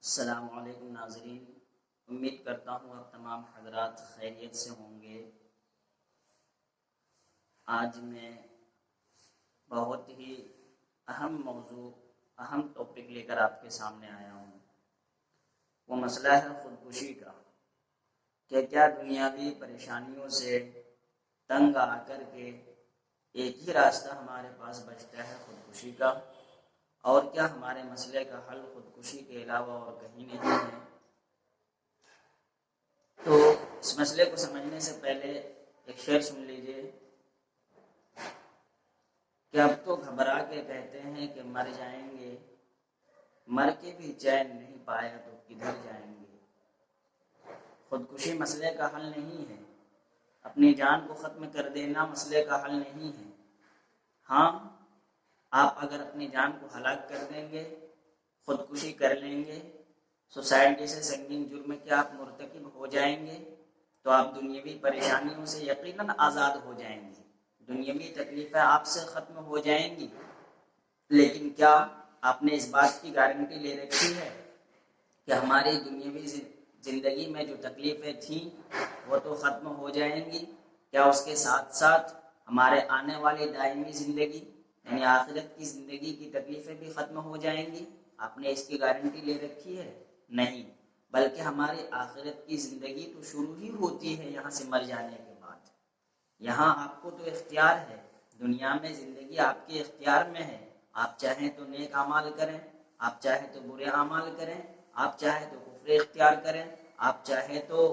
السلام علیکم ناظرین، امید کرتا ہوں آپ تمام حضرات خیریت سے ہوں گے۔ آج میں بہت ہی اہم موضوع، اہم ٹاپک لے کر آپ کے سامنے آیا ہوں۔ وہ مسئلہ ہے خودکشی کا کہ کیا دنیاوی پریشانیوں سے تنگ آ کر کے ایک ہی راستہ ہمارے پاس بچتا ہے خودکشی کا، اور کیا ہمارے مسئلے کا حل خودکشی کے علاوہ اور کہیں نہیں ہے؟ تو اس مسئلے کو سمجھنے سے پہلے ایک شعر سن لیجئے کہ اب تو گھبرا کے کہتے ہیں کہ مر جائیں گے، مر کے بھی چین نہیں پایا تو کدھر جائیں گے۔ خودکشی مسئلے کا حل نہیں ہے، اپنی جان کو ختم کر دینا مسئلے کا حل نہیں ہے۔ ہاں، آپ اگر اپنی جان کو ہلاک کر دیں گے، خودکشی کر لیں گے، سوسائڈ جیسے سنگین جرم کے آپ مرتکب ہو جائیں گے، تو آپ دنیاوی پریشانیوں سے یقیناً آزاد ہو جائیں گے، دنیاوی تکلیفیں آپ سے ختم ہو جائیں گی۔ لیکن کیا آپ نے اس بات کی گارنٹی لے رکھی ہے کہ ہماری دنیاوی زندگی میں جو تکلیفیں تھیں وہ تو ختم ہو جائیں گی؟ کیا اس کے ساتھ ساتھ ہمارے آنے والی دائمی زندگی یعنی آخرت کی زندگی کی تکلیفیں بھی ختم ہو جائیں گی؟ آپ نے اس کی گارنٹی لے رکھی ہے؟ نہیں، بلکہ ہماری آخرت کی زندگی تو شروع ہی ہوتی ہے یہاں سے مر جانے کے بعد۔ یہاں آپ کو تو اختیار ہے، دنیا میں زندگی آپ کے اختیار میں ہے۔ آپ چاہیں تو نیک اعمال کریں، آپ چاہیں تو برے اعمال کریں، آپ چاہیں تو کفر اختیار کریں، آپ چاہیں تو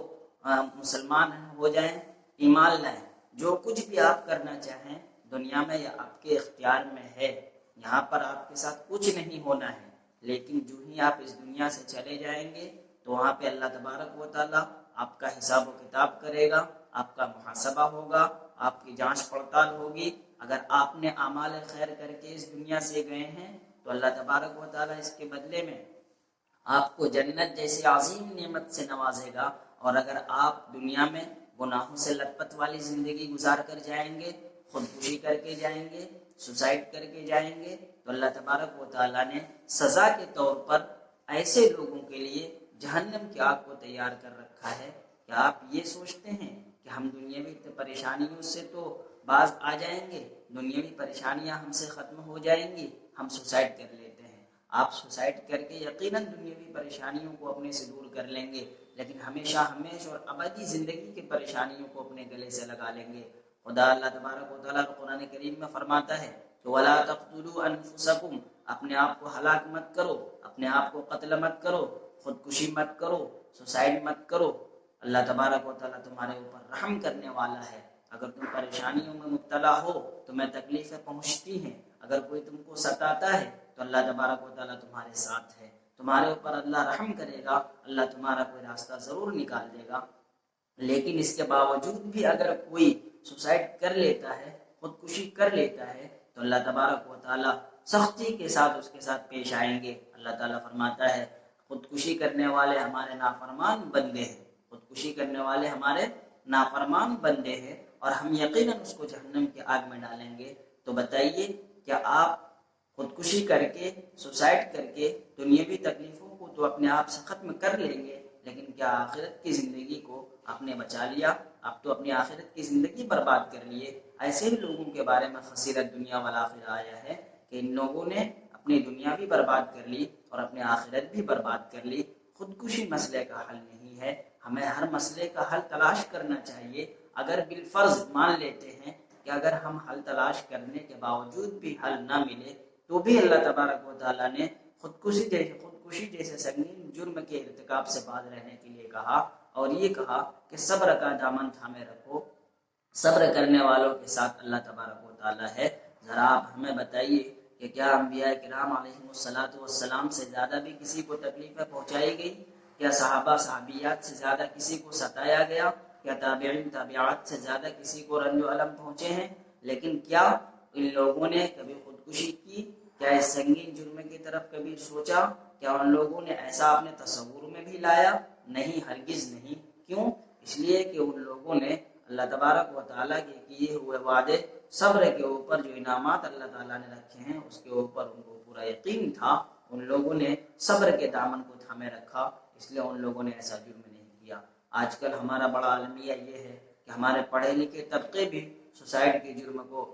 مسلمان ہو جائیں، ایمان لائیں، جو کچھ بھی آپ کرنا چاہیں دنیا میں یہ آپ کے اختیار میں ہے۔ یہاں پر آپ کے ساتھ کچھ نہیں ہونا ہے، لیکن جو ہی آپ اس دنیا سے چلے جائیں گے تو وہاں پہ اللہ تبارک و تعالیٰ آپ کا حساب و کتاب کرے گا، آپ کا محاسبہ ہوگا، آپ کی جانچ پڑتال ہوگی۔ اگر آپ نے اعمال خیر کر کے اس دنیا سے گئے ہیں تو اللہ تبارک و تعالیٰ اس کے بدلے میں آپ کو جنت جیسی عظیم نعمت سے نوازے گا، اور اگر آپ دنیا میں گناہوں سے لت پت والی زندگی گزار کر جائیں گے، خودکشی کر کے جائیں گے، سوسائڈ کر کے جائیں گے، تو اللہ تبارک و تعالیٰ نے سزا کے طور پر ایسے لوگوں کے لیے جہنم کی آگ کو تیار کر رکھا ہے۔ کیا آپ یہ سوچتے ہیں کہ ہم دنیاوی پریشانیوں سے تو باز آ جائیں گے، دنیاوی پریشانیاں ہم سے ختم ہو جائیں گی، ہم سوسائڈ کر لیتے ہیں؟ آپ سوسائڈ کر کے یقیناً دنیاوی پریشانیوں کو اپنے سے دور کر لیں گے، لیکن ہمیشہ اور ابدی زندگی کی پریشانیوں کو اپنے گلے سے لگا لیں گے۔ خدا اللہ تبارک و تعالیٰ قرآن کریم میں فرماتا ہے کہ وَلَا تَقْتُلُوا أَنفُسَكُمْ، اپنے آپ کو ہلاک مت کرو، اپنے آپ کو قتل مت کرو، خودکشی مت کرو، سوسائڈ مت کرو۔ اللہ تبارک و تعالیٰ تمہارے اوپر رحم کرنے والا ہے۔ اگر تم پریشانیوں میں مبتلا ہو، تمہیں تکلیفیں پہنچتی ہیں، اگر کوئی تم کو ستاتا ہے تو اللہ تبارک و تعالیٰ تمہارے ساتھ ہے، تمہارے اوپر اللہ رحم کرے گا، اللہ تمہارا کوئی راستہ ضرور نکال دے گا۔ لیکن اس کے باوجود بھی اگر کوئی سوسائڈ کر لیتا ہے، خودکشی کر لیتا ہے، تو اللہ تبارک و تعالیٰ سختی کے ساتھ اس کے ساتھ پیش آئیں گے۔ اللہ تعالیٰ فرماتا ہے خودکشی کرنے والے ہمارے نافرمان بندے ہیں، خودکشی کرنے والے ہمارے نافرمان بندے ہیں، اور ہم یقیناً اس کو جہنم کی آگ میں ڈالیں گے۔ تو بتائیے، کیا آپ خودکشی کر کے، سوسائڈ کر کے دنیاوی تکلیفوں کو تو اپنے آپ سے ختم کر لیں گے، لیکن کیا آخرت کی زندگی کو آپ نے بچا لیا؟ آپ تو اپنی آخرت کی زندگی برباد کر لیے۔ ایسے ہی لوگوں کے بارے میں خسرت دنیا والآخرہ آیا ہے کہ ان لوگوں نے اپنی دنیا بھی برباد کر لی اور اپنی آخرت بھی برباد کر لی۔ خودکشی مسئلے کا حل نہیں ہے، ہمیں ہر مسئلے کا حل تلاش کرنا چاہیے۔ اگر بالفرض مان لیتے ہیں کہ اگر ہم حل تلاش کرنے کے باوجود بھی حل نہ ملے، تو بھی اللہ تبارک و تعالیٰ نے خودکشی جیسے سنگین جرم کے ارتکاب سے باز رہنے کے لیے کہا، اور یہ کہا کہ صبر کا دامن تھامے رکھو، صبر کرنے والوں کے ساتھ اللہ تبارک و تعالیٰ ہے۔ ذرا آپ ہمیں بتائیے کہ کیا انبیاء کرام علیہم السلام سے زیادہ بھی کسی کو تکلیفیں پہنچائی گئی؟ کیا صحابہ صحابیات سے زیادہ کسی کو ستایا گیا؟ کیا تابعین تابعات سے زیادہ کسی کو رنج و الم پہنچے ہیں؟ لیکن کیا ان لوگوں نے کبھی خودکشی کی؟ کیا اس سنگین جرم کی طرف کبھی سوچا؟ کیا ان لوگوں نے ایسا اپنے تصور میں بھی لایا؟ نہیں، ہرگز نہیں۔ کیوں؟ اس لیے کہ ان لوگوں نے اللہ تبارک و تعالیٰ کے کیے ہوئے وعدے، صبر کے اوپر جو انعامات اللہ تعالیٰ نے رکھے ہیں اس کے اوپر ان کو پورا یقین تھا، ان لوگوں نے صبر کے دامن کو تھامے رکھا، اس لیے ان لوگوں نے ایسا جرم نہیں کیا۔ آج کل ہمارا بڑا المیہ یہ ہے کہ ہمارے پڑھے لکھے طبقے بھی سوسائڈ کے جرم کو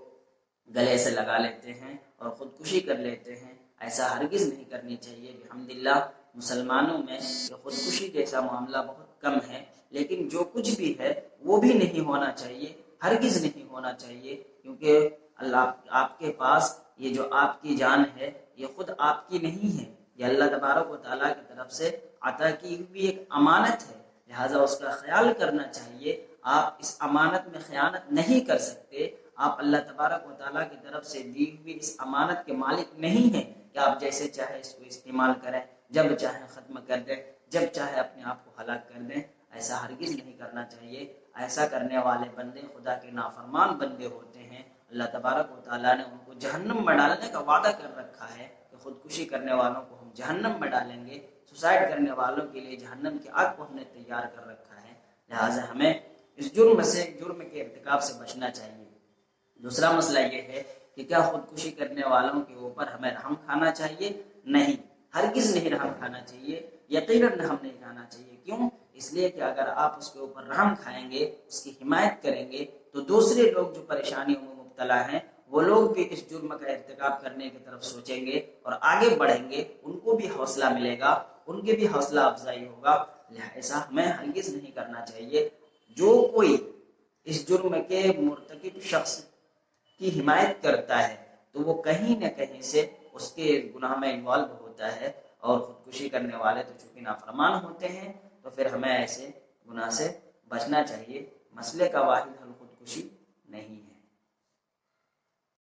گلے سے لگا لیتے ہیں اور خودکشی کر لیتے ہیں۔ ایسا ہرگز نہیں کرنی چاہیے۔ الحمدللہ مسلمانوں میں یہ خودکشی جیسا معاملہ بہت کم ہے، لیکن جو کچھ بھی ہے وہ بھی نہیں ہونا چاہیے، ہرگز نہیں ہونا چاہیے، کیونکہ اللہ آپ کے پاس یہ جو آپ کی جان ہے یہ خود آپ کی نہیں ہے، یہ اللہ تبارک و تعالیٰ کی طرف سے عطا کی ہوئی ایک امانت ہے، لہٰذا اس کا خیال کرنا چاہیے۔ آپ اس امانت میں خیانت نہیں کر سکتے، آپ اللہ تبارک و تعالیٰ کی طرف سے دی ہوئی اس امانت کے مالک نہیں ہیں کہ آپ جیسے چاہے اس کو استعمال کریں، جب چاہے ختم کر دیں، جب چاہے اپنے آپ کو ہلاک کر دیں۔ ایسا ہرگز نہیں کرنا چاہیے۔ ایسا کرنے والے بندے خدا کے نافرمان بندے ہوتے ہیں، اللہ تبارک و تعالیٰ نے ان کو جہنم میں ڈالنے کا وعدہ کر رکھا ہے کہ خودکشی کرنے والوں کو ہم جہنم میں ڈالیں گے، سوسائڈ کرنے والوں کے لیے جہنم کی آگ کو ہم نے تیار کر رکھا ہے، لہٰذا ہمیں اس جرم کے ارتکاب سے بچنا چاہیے۔ دوسرا مسئلہ یہ ہے کہ کیا خودکشی کرنے والوں کے اوپر ہمیں رحم کھانا چاہیے؟ نہیں، ہرگز نہیں رحم کھانا چاہیے، یقیناً رحم نہیں کھانا چاہیے۔ کیوں؟ اس لیے کہ اگر آپ اس کے اوپر رحم کھائیں گے، اس کی حمایت کریں گے، تو دوسرے لوگ جو پریشانیوں میں مبتلا ہیں وہ لوگ بھی اس جرم کا ارتکاب کرنے کی طرف سوچیں گے اور آگے بڑھیں گے، ان کو بھی حوصلہ ملے گا، ان کی بھی حوصلہ افزائی ہوگا، لہذا ہمیں ہرگز نہیں کرنا چاہیے۔ جو کوئی اس جرم کے مرتکب شخص کی حمایت کرتا ہے تو وہ کہیں نہ کہیں سے اس کے گناہ میں انوالو ہوتا ہے، اور خودکشی کرنے والے تو چونکہ نافرمان ہوتے ہیں تو پھر ہمیں ایسے گناہ سے بچنا چاہیے۔ مسئلے کا واحد حل خودکشی نہیں ہے۔